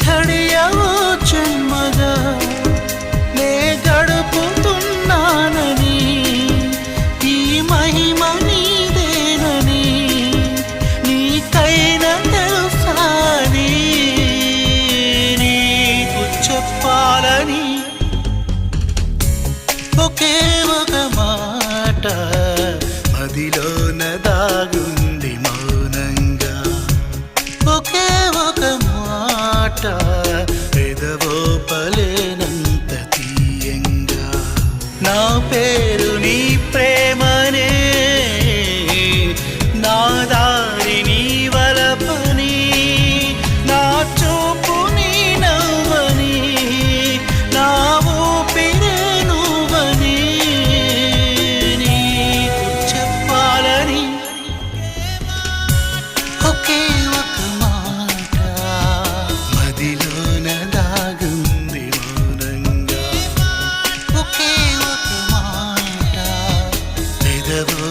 ఘడియవో జన్మగా నే గడుపుతున్నానని ఈ మహిమ నీదేనని నీకైనా తెలుసాని నీకు చెప్పాలని ఒకే ఒక మాట మదిలోన దాగుంది మౌనంగా ఒకే ఒక మాట పెదవో పలేనంత తీయంగా నా పేరు నీ ప్రేమనే నా దారి నీ వలపని నా చూపు నీ నవ్వని నా ఊపిరే నువ్వని నీకు చెప్పాలని ఒకే ఒక మాట మదిలోన దాగుంది మౌనంగా ఒకే ఒక మాట పెదవో